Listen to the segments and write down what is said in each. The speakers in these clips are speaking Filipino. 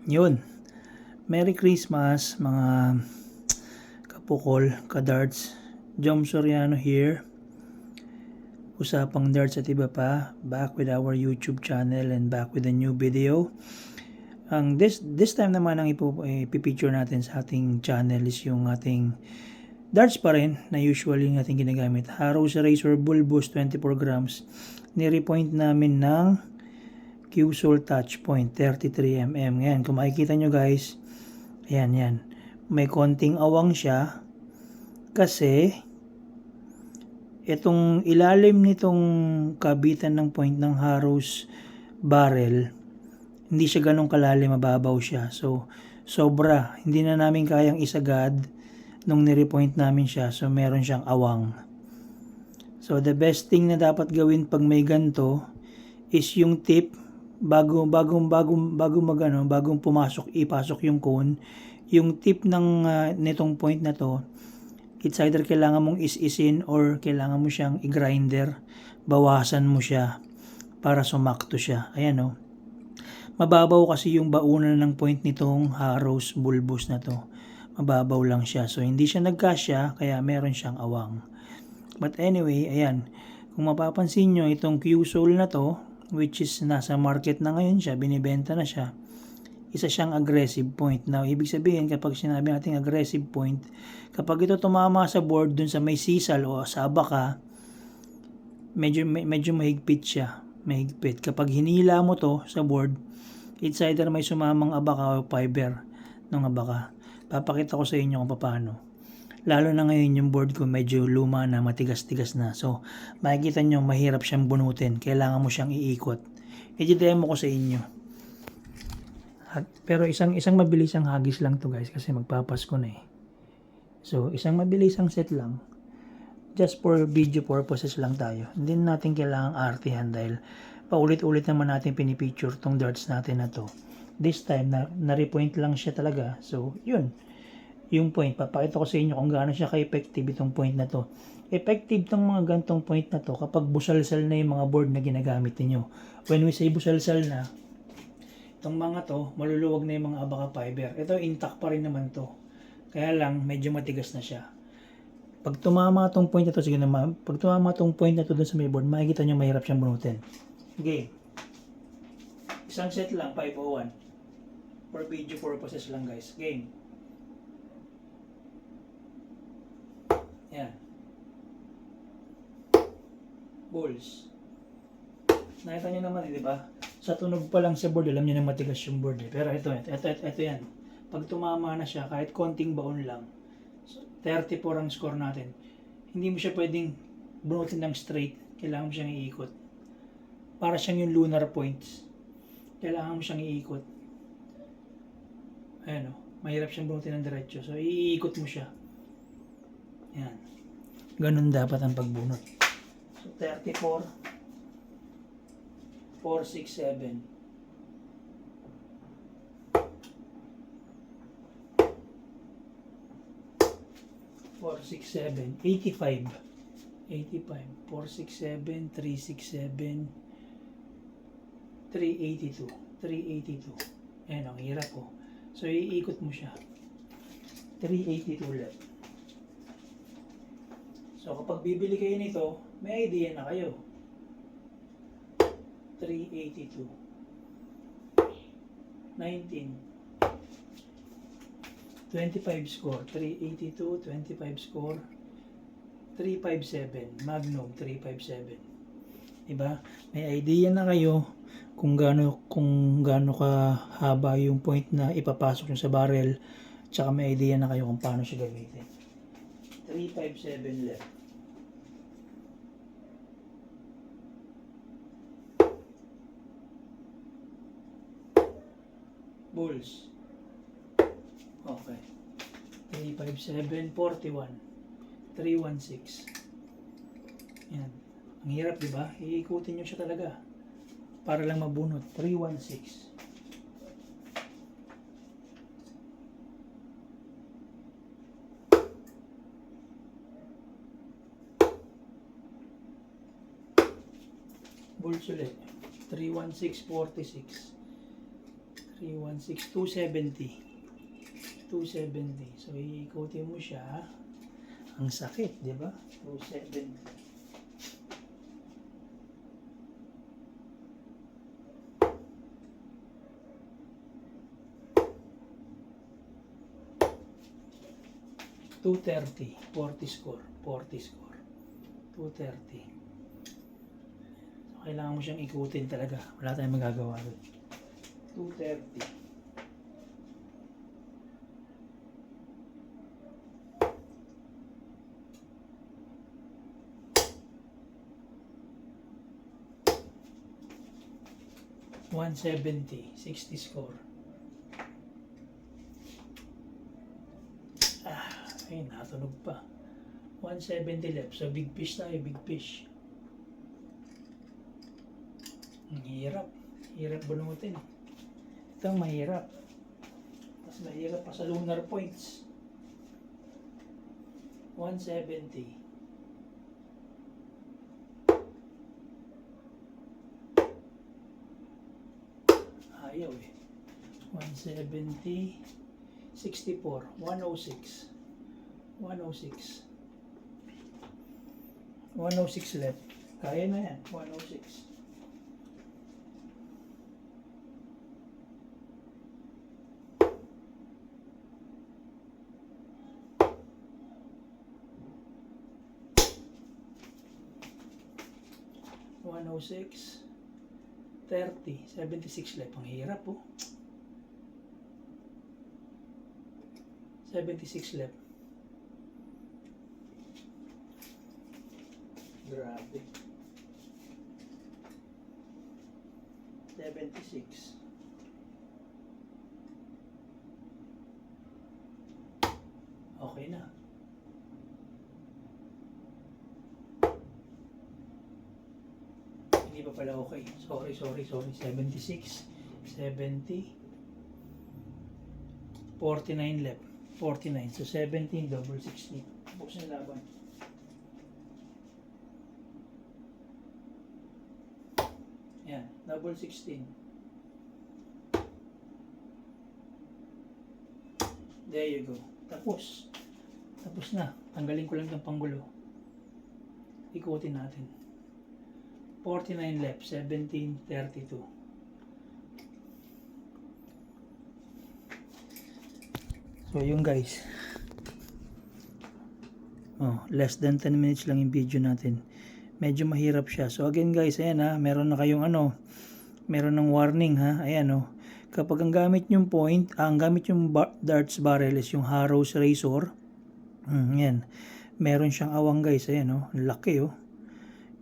Yun. Merry Christmas mga kapukol, kadarts. Jom Soriano here. Usapang darts at iba pa. Back with our YouTube channel and back with a new video. Ang this time naman ang ipipicture natin sa ating channel is yung ating darts pa rin na usually natin ginagamit. Harrows Razor Bulbous 24 grams. Nirepoint namin ng Q-Sol Touch Point 33mm. Ngayon, kung makikita nyo guys, ayan. May konting awang siya kasi itong ilalim nitong kabitan ng point ng Harrows barrel, hindi siya ganun kalalim, mababaw siya. So, sobra. Hindi na namin kayang isagad nung nirepoint namin siya. So, meron siyang awang. So, the best thing na dapat gawin pag may ganito is yung tip bagong ipasok yung cone, yung tip ng nitong point na to, it's either kailangan mong is-isin or kailangan mo siyang i-grinder, bawasan mo siya para sumakto siya. Ayan o. Mababaw kasi yung baunan ng point nitong Harrows bulbous na to. Mababaw lang siya. So, hindi siya nagkasya, kaya meron siyang awang. But anyway, ayan. Kung mapapansin nyo, itong Q-Sol na to, which is nasa market na ngayon siya, binibenta na siya, isa siyang aggressive point. Now, ibig sabihin, kapag sinabi natin aggressive point, kapag ito tumama sa board dun sa may sisal o sa abaka, medyo mahigpit siya. Mahigpit. Kapag hinila mo to sa board, it's either may sumamang abaka o fiber ng abaka. Papakita ko sa inyo kung paano. Lalo na ngayon yung board ko medyo luma na, matigas-tigas na. So, makikita nyo mahirap siyang bunutin. Kailangan mo siyang iikot. I-demo ko sa inyo. Pero isang mabilisang hagis lang to guys kasi magpapasko na eh. So, isang mabilisang set lang. Just for video purposes lang tayo. Hindi natin kailangang artihan dahil paulit-ulit naman natin pinipicture tong darts natin na to. This time, na-repoint lang siya talaga. So, yun. Yung point, papakita ko sa inyo kung gaano siya ka-effective itong point na to. Effective tong mga gantong point na to kapag busalsal na yung mga board na ginagamit niyo. When we say busalsal na, itong mga to, maluluwag na yung mga abaka fiber. Ito, intact pa rin naman to. Kaya lang, medyo matigas na siya. Pag tumama tong point na to, sige naman, pag tumama tong point na to dun sa may board, makikita nyo mahirap siyang bunutin. Okay. Isang set lang, 501. For video purposes lang guys. Game. Yan. Balls. Nakita nyo naman di ba? Sa tunog pa lang sa board, alam nyo na matigas yung board eh. Pero ito yan. Pag tumama na siya, kahit konting baon lang, so, 34 ang score natin. Hindi mo siya pwedeng bunutin ng straight. Kailangan mo siyang iikot. Para siyang yung lunar points. Kailangan mo siyang iikot. Ayan o. Mahirap siyang bunutin ng diretso. So, iikot mo siya. Yan. Ganun dapat ang pagbunot. So, 34, 4, 6, 7. 4, 6, 7, 85. 85. 4, 6, 7, 3, 6, 7, 382. 382. Ayan, ang hirap po. So, iikot mo siya. 382 left. So, kapag bibili kayo nito, may idea na kayo. 382. 19. 25 score. 382, 25 score. 357. Magnum 357. Diba? May idea na kayo kung gaano kahaba yung point na ipapasok nyo sa barrel. Tsaka may idea na kayo kung paano siya gamitin. 357 left. Bulls. Okay. 357, 41. 316. Yan. Ang hirap, di ba? Iikutin nyo siya talaga. Para lang mabunot. 316. Bulls ulit. 316, 46. 316, 270. 270. So, iikutin mo siya. Ang sakit, di ba? 270. $230, 40 score, 40 score, 230. So, kailangan mo siyang ikutin talaga. Wala tayong magagawa doon. 230. $170, 60 score. Ay, natunog pa. 170 left. So, big fish tayo, big fish. Ang hirap. Hirap bunutin. Ito ang mahirap. Mas mahirap pa sa lunar points. 170. Ayaw eh. 170. 64. 106. 106. 106 left. Kaya na yan. 106. $106. 30. 76 left. Ang hirap po. 76 left. Grabe. 76. Okay na. Hindi pa pala okay. Sorry. 76. 70. 49 left. 49. So 17 double 16. Buksan yung laban. Yan. Double 16. There you go. Tapos. Tapos na. Tanggalin ko lang itong panggulo. Ikutin natin. 49 left. 17, 32. So yung guys. Less than 10 minutes lang yung video natin. Medyo mahirap siya. So again guys, ayan ha, meron na kayong meron ng warning ha. Ayan kapag ang gamit yung point, ang gamit yung darts barrel is yung Harrow's Razor. Yan. Meron siyang awang guys, ayan laki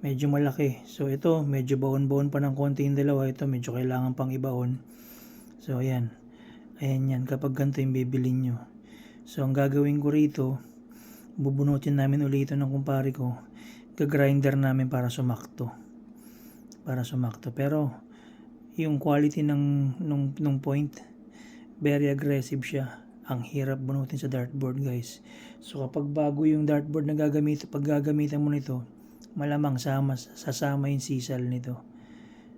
Medyo malaki. So ito, medyo baon-baon pa ng konti yung dalawa. Ito, medyo kailangan pang ibaon. So ayan. Ayan yan, kapag ganito yung bibilin nyo. So ang gagawin ko rito, bubunutin namin ulit ito ng kumpare ko. Gagrinder namin para sumakto. Pero yung quality nung point, very aggressive siya. Ang hirap bunutin sa dartboard guys. So kapag bago yung dartboard na pag gagamitan mo nito, malamang sasama yung sisal nito.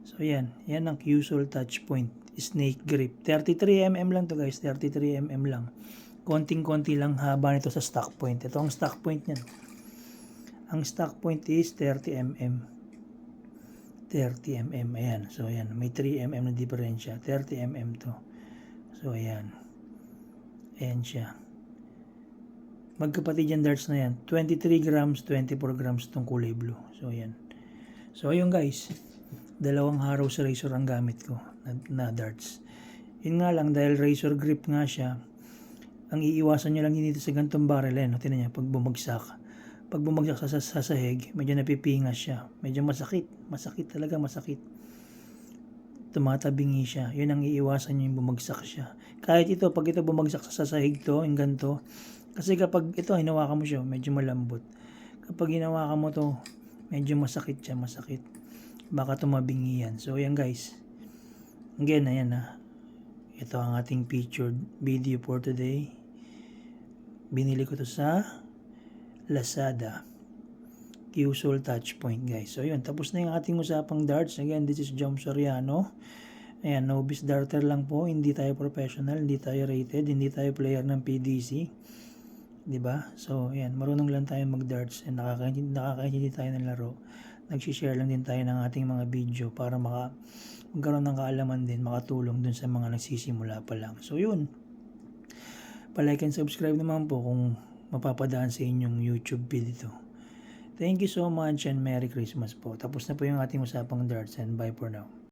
So yan ang Qsol touch point, snake grip. 33mm lang to guys, 33mm lang. Konting-konti lang haba nito sa stock point. Ito ang stock point niyan. Ang stock point is 30mm. 30mm, ayan. So ayan, may 3mm na diferensya. 30mm to. So ayan. Ayan siya. Magkapatid yung darts na yan. 23 grams, 24 grams itong kulay blue. So ayan. So ayun guys. Dalawang Harrow's Razor ang gamit ko na darts. Yun nga lang, dahil razor grip nga siya, ang iiwasan nyo lang dito sa gantong barrel. Tinan nyo, pag bumagsak. Pag bumagsak sa sahig, medyo napipingas siya. Medyo masakit. Masakit talaga, masakit. Tumatabingi siya. Yun ang iiwasan nyo, yung bumagsak siya. Kahit ito, pag ito bumagsak sa sahig to, yung ganito. Kasi kapag ito, hinawakan mo siya, medyo malambot. Kapag hinawakan mo to, medyo masakit siya, masakit. Baka tumabingi yan. So, yan guys. Again, ayan Ito ang ating featured video for today. Binili ko to sa Lazada. Qsol touch point guys. So yun, tapos na yung ating usapang darts. Again, this is Jom Soriano. Ayan, novice darter lang po, hindi tayo professional, hindi tayo rated, hindi tayo player ng PDC. 'Di ba? So, ayan, marunong lang tayo mag-darts and nakakaintindi tayo ng laro. Nagshi-share lang din tayo ng ating mga video para magkaroon ng kaalaman din, makatulong dun sa mga nagsisimula pa lang. So, yun. Pa-like and subscribe naman po kung mapapadaan sa inyong YouTube video ito. Thank you so much and Merry Christmas po. Tapos na po yung ating usapang darts and bye for now.